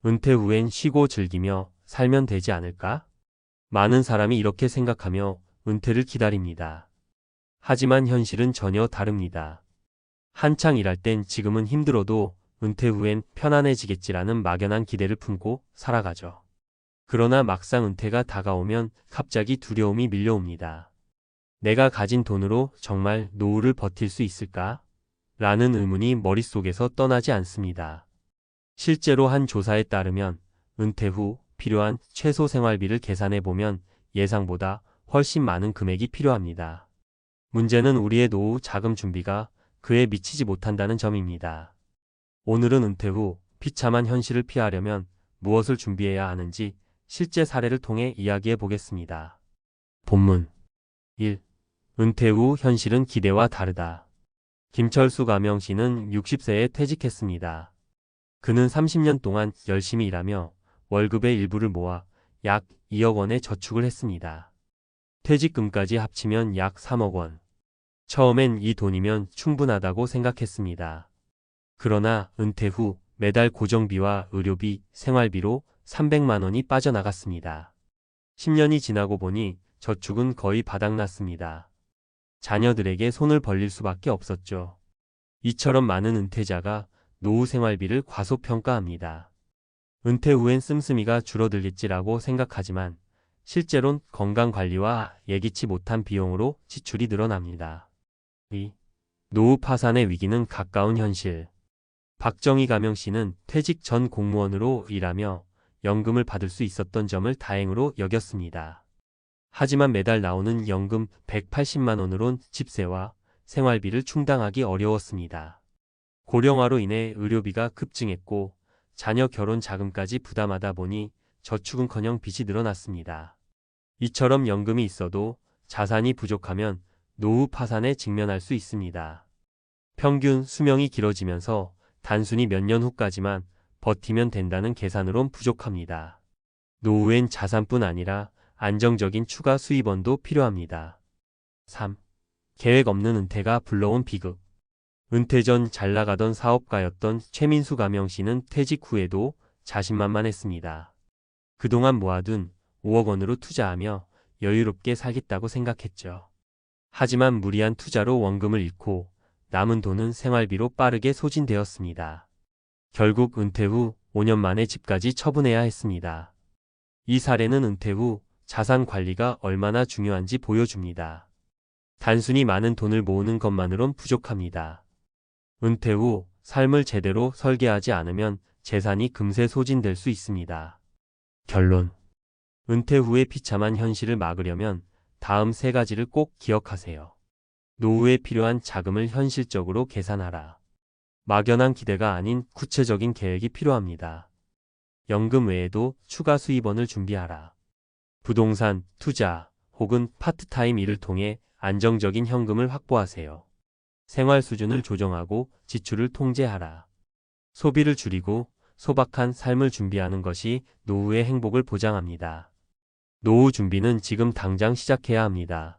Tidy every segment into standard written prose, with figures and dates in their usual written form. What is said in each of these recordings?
은퇴 후엔 쉬고 즐기며 살면 되지 않을까? 많은 사람이 이렇게 생각하며 은퇴를 기다립니다. 하지만 현실은 전혀 다릅니다. 한창 일할 땐 지금은 힘들어도 은퇴 후엔 편안해지겠지라는 막연한 기대를 품고 살아가죠. 그러나 막상 은퇴가 다가오면 갑자기 두려움이 밀려옵니다. 내가 가진 돈으로 정말 노후를 버틸 수 있을까? 라는 의문이 머릿속에서 떠나지 않습니다. 실제로 한 조사에 따르면 은퇴 후 필요한 최소 생활비를 계산해 보면 예상보다 훨씬 많은 금액이 필요합니다. 문제는 우리의 노후 자금 준비가 그에 미치지 못한다는 점입니다. 오늘은 은퇴 후 비참한 현실을 피하려면 무엇을 준비해야 하는지 실제 사례를 통해 이야기해 보겠습니다. 본문 1. 은퇴 후 현실은 기대와 다르다. 김철수 가명씨는 60세에 퇴직했습니다. 그는 30년 동안 열심히 일하며 월급의 일부를 모아 약 2억 원의 저축을 했습니다. 퇴직금까지 합치면 약 3억 원. 처음엔 이 돈이면 충분하다고 생각했습니다. 그러나 은퇴 후 매달 고정비와 의료비, 생활비로 300만 원이 빠져나갔습니다. 10년이 지나고 보니 저축은 거의 바닥났습니다. 자녀들에게 손을 벌릴 수밖에 없었죠. 이처럼 많은 은퇴자가 노후 생활비를 과소평가합니다. 은퇴 후엔 씀씀이가 줄어들겠지라고 생각하지만 실제론 건강관리와 예기치 못한 비용으로 지출이 늘어납니다. 2. 노후 파산의 위기는 가까운 현실. 박정희 가명씨는 퇴직 전 공무원으로 일하며 연금을 받을 수 있었던 점을 다행으로 여겼습니다. 하지만 매달 나오는 연금 180만 원으론 집세와 생활비를 충당하기 어려웠습니다. 고령화로 인해 의료비가 급증했고 자녀 결혼 자금까지 부담하다 보니 저축은커녕 빚이 늘어났습니다. 이처럼 연금이 있어도 자산이 부족하면 노후 파산에 직면할 수 있습니다. 평균 수명이 길어지면서 단순히 몇 년 후까지만 버티면 된다는 계산으론 부족합니다. 노후엔 자산뿐 아니라 안정적인 추가 수입원도 필요합니다. 3. 계획 없는 은퇴가 불러온 비극. 은퇴 전 잘 나가던 사업가였던 최민수 가명씨는 퇴직 후에도 자신만만했습니다. 그동안 모아둔 5억 원으로 투자하며 여유롭게 살겠다고 생각했죠. 하지만 무리한 투자로 원금을 잃고 남은 돈은 생활비로 빠르게 소진되었습니다. 결국 은퇴 후 5년 만에 집까지 처분해야 했습니다. 이 사례는 은퇴 후 자산 관리가 얼마나 중요한지 보여줍니다. 단순히 많은 돈을 모으는 것만으론 부족합니다. 은퇴 후 삶을 제대로 설계하지 않으면 재산이 금세 소진될 수 있습니다. 결론. 은퇴 후의 비참한 현실을 막으려면 다음 3가지를 꼭 기억하세요. 노후에 필요한 자금을 현실적으로 계산하라. 막연한 기대가 아닌 구체적인 계획이 필요합니다. 연금 외에도 추가 수입원을 준비하라. 부동산, 투자 혹은 파트타임 일을 통해 안정적인 현금을 확보하세요. 생활 수준을 조정하고 지출을 통제하라. 소비를 줄이고 소박한 삶을 준비하는 것이 노후의 행복을 보장합니다. 노후 준비는 지금 당장 시작해야 합니다.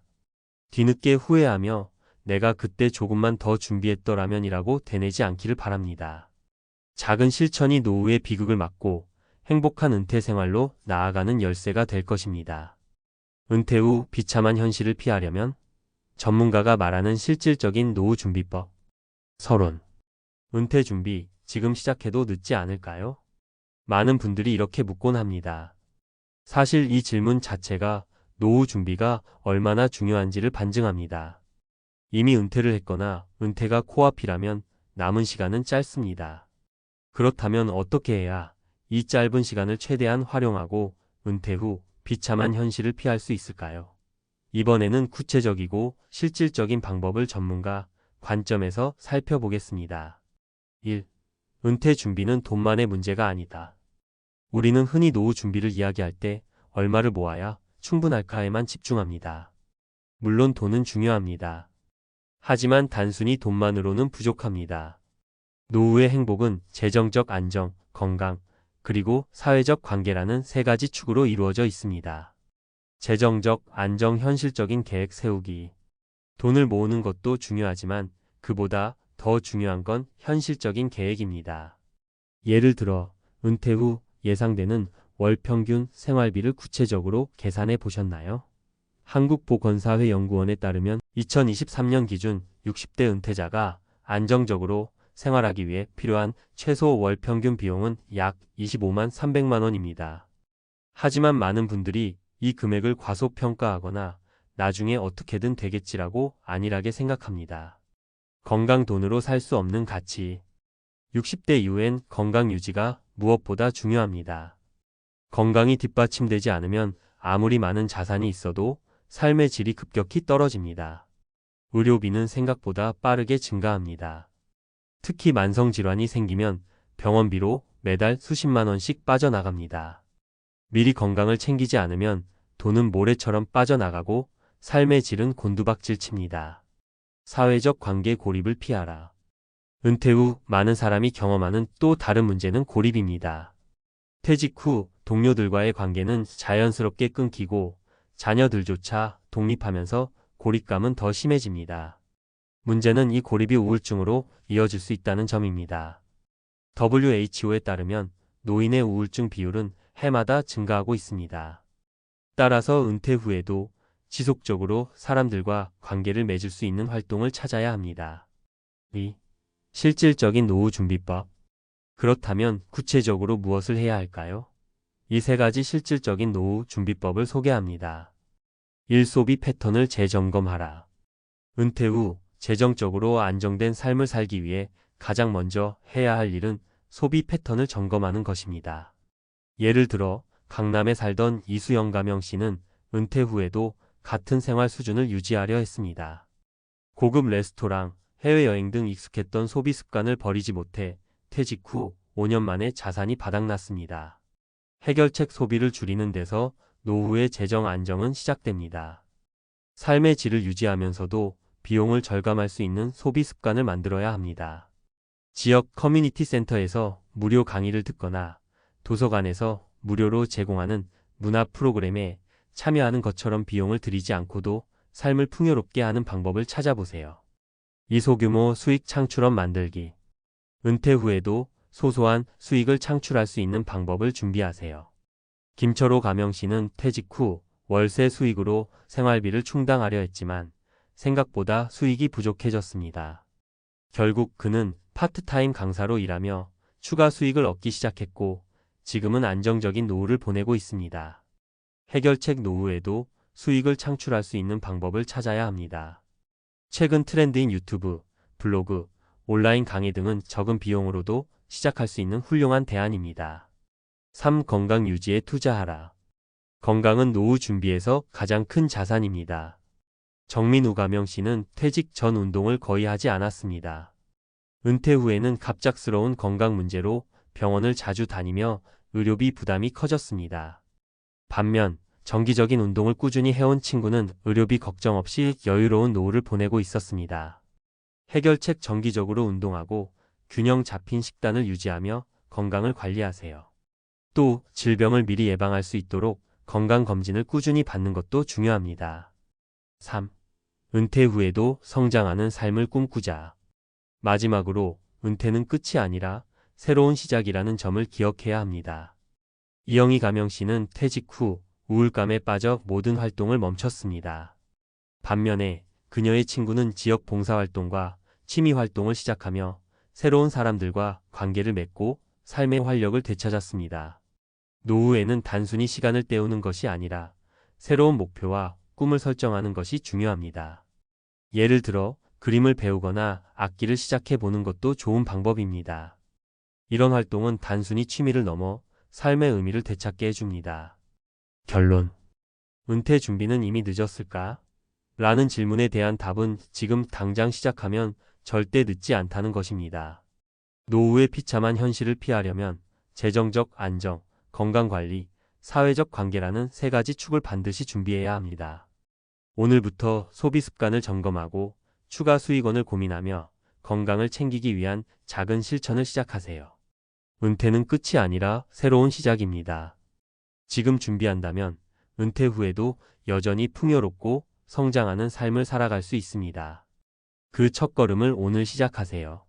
뒤늦게 후회하며 내가 그때 조금만 더 준비했더라면이라고 되뇌지 않기를 바랍니다. 작은 실천이 노후의 비극을 막고 행복한 은퇴 생활로 나아가는 열쇠가 될 것입니다. 은퇴 후 비참한 현실을 피하려면 전문가가 말하는 실질적인 노후 준비법. 서론. 은퇴 준비 지금 시작해도 늦지 않을까요? 많은 분들이 이렇게 묻곤 합니다. 사실 이 질문 자체가 노후 준비가 얼마나 중요한지를 반증합니다. 이미 은퇴를 했거나 은퇴가 코앞이라면 남은 시간은 짧습니다. 그렇다면 어떻게 해야 이 짧은 시간을 최대한 활용하고 은퇴 후 비참한 현실을 피할 수 있을까요? 이번에는 구체적이고 실질적인 방법을 전문가 관점에서 살펴보겠습니다. 1. 은퇴 준비는 돈만의 문제가 아니다. 우리는 흔히 노후 준비를 이야기할 때 얼마를 모아야 충분할까에만 집중합니다. 물론 돈은 중요합니다. 하지만 단순히 돈만으로는 부족합니다. 노후의 행복은 재정적 안정, 건강, 그리고 사회적 관계라는 3가지 축으로 이루어져 있습니다. 재정적 안정, 현실적인 계획 세우기. 돈을 모으는 것도 중요하지만 그보다 더 중요한 건 현실적인 계획입니다. 예를 들어 은퇴 후 예상되는 월 평균 생활비를 구체적으로 계산해 보셨나요? 한국보건사회연구원에 따르면 2023년 기준 60대 은퇴자가 안정적으로 생활하기 위해 필요한 최소 월 평균 비용은 약 25만 300만 원입니다. 하지만 많은 분들이 이 금액을 과소평가하거나 나중에 어떻게든 되겠지라고 안일하게 생각합니다. 건강 돈으로 살 수 없는 가치. 60대 이후엔 건강 유지가 무엇보다 중요합니다. 건강이 뒷받침되지 않으면 아무리 많은 자산이 있어도 삶의 질이 급격히 떨어집니다. 의료비는 생각보다 빠르게 증가합니다. 특히 만성질환이 생기면 병원비로 매달 수십만 원씩 빠져나갑니다. 미리 건강을 챙기지 않으면 돈은 모래처럼 빠져나가고 삶의 질은 곤두박질 칩니다. 사회적 관계 고립을 피하라. 은퇴 후 많은 사람이 경험하는 또 다른 문제는 고립입니다. 퇴직 후 동료들과의 관계는 자연스럽게 끊기고 자녀들조차 독립하면서 고립감은 더 심해집니다. 문제는 이 고립이 우울증으로 이어질 수 있다는 점입니다. WHO에 따르면 노인의 우울증 비율은 해마다 증가하고 있습니다. 따라서 은퇴 후에도 지속적으로 사람들과 관계를 맺을 수 있는 활동을 찾아야 합니다. 2. 실질적인 노후 준비법. 그렇다면 구체적으로 무엇을 해야 할까요? 이 세 가지 실질적인 노후 준비법을 소개합니다. 1. 소비 패턴을 재점검하라. 은퇴 후 재정적으로 안정된 삶을 살기 위해 가장 먼저 해야 할 일은 소비 패턴을 점검하는 것입니다. 예를 들어 강남에 살던 이수영 가명 씨는 은퇴 후에도 같은 생활 수준을 유지하려 했습니다. 고급 레스토랑, 해외여행 등 익숙했던 소비 습관을 버리지 못해 퇴직 후 5년 만에 자산이 바닥났습니다. 해결책 소비를 줄이는 데서 노후의 재정 안정은 시작됩니다. 삶의 질을 유지하면서도 비용을 절감할 수 있는 소비 습관을 만들어야 합니다. 지역 커뮤니티 센터에서 무료 강의를 듣거나 도서관에서 무료로 제공하는 문화 프로그램에 참여하는 것처럼 비용을 들이지 않고도 삶을 풍요롭게 하는 방법을 찾아보세요. 이소규모 수익 창출업 만들기. 은퇴 후에도 소소한 수익을 창출할 수 있는 방법을 준비하세요. 김철호 가명 씨는 퇴직 후 월세 수익으로 생활비를 충당하려 했지만 생각보다 수익이 부족해졌습니다. 결국 그는 파트타임 강사로 일하며 추가 수익을 얻기 시작했고 지금은 안정적인 노후를 보내고 있습니다. 해결책 노후에도 수익을 창출할 수 있는 방법을 찾아야 합니다. 최근 트렌드인 유튜브, 블로그, 온라인 강의 등은 적은 비용으로도 시작할 수 있는 훌륭한 대안입니다. 3. 건강 유지에 투자하라. 건강은 노후 준비에서 가장 큰 자산입니다. 정민우 가명 씨는 퇴직 전 운동을 거의 하지 않았습니다. 은퇴 후에는 갑작스러운 건강 문제로 병원을 자주 다니며 의료비 부담이 커졌습니다. 반면 정기적인 운동을 꾸준히 해온 친구는 의료비 걱정 없이 여유로운 노후를 보내고 있었습니다. 해결책 정기적으로 운동하고 균형 잡힌 식단을 유지하며 건강을 관리하세요. 또 질병을 미리 예방할 수 있도록 건강검진을 꾸준히 받는 것도 중요합니다. 3. 은퇴 후에도 성장하는 삶을 꿈꾸자. 마지막으로 은퇴는 끝이 아니라 새로운 시작이라는 점을 기억해야 합니다. 이영희 가명 씨는 퇴직 후 우울감에 빠져 모든 활동을 멈췄습니다. 반면에 그녀의 친구는 지역 봉사활동과 취미활동을 시작하며 새로운 사람들과 관계를 맺고 삶의 활력을 되찾았습니다. 노후에는 단순히 시간을 때우는 것이 아니라 새로운 목표와 꿈을 설정하는 것이 중요합니다. 예를 들어 그림을 배우거나 악기를 시작해 보는 것도 좋은 방법입니다. 이런 활동은 단순히 취미를 넘어 삶의 의미를 되찾게 해줍니다. 결론. 은퇴 준비는 이미 늦었을까? 라는 질문에 대한 답은 지금 당장 시작하면 절대 늦지 않다는 것입니다. 노후의 비참한 현실을 피하려면 재정적 안정, 건강관리, 사회적 관계라는 세 가지 축을 반드시 준비해야 합니다. 오늘부터 소비 습관을 점검하고 추가 수익원을 고민하며 건강을 챙기기 위한 작은 실천을 시작하세요. 은퇴는 끝이 아니라 새로운 시작입니다. 지금 준비한다면 은퇴 후에도 여전히 풍요롭고 성장하는 삶을 살아갈 수 있습니다. 그 첫걸음을 오늘 시작하세요.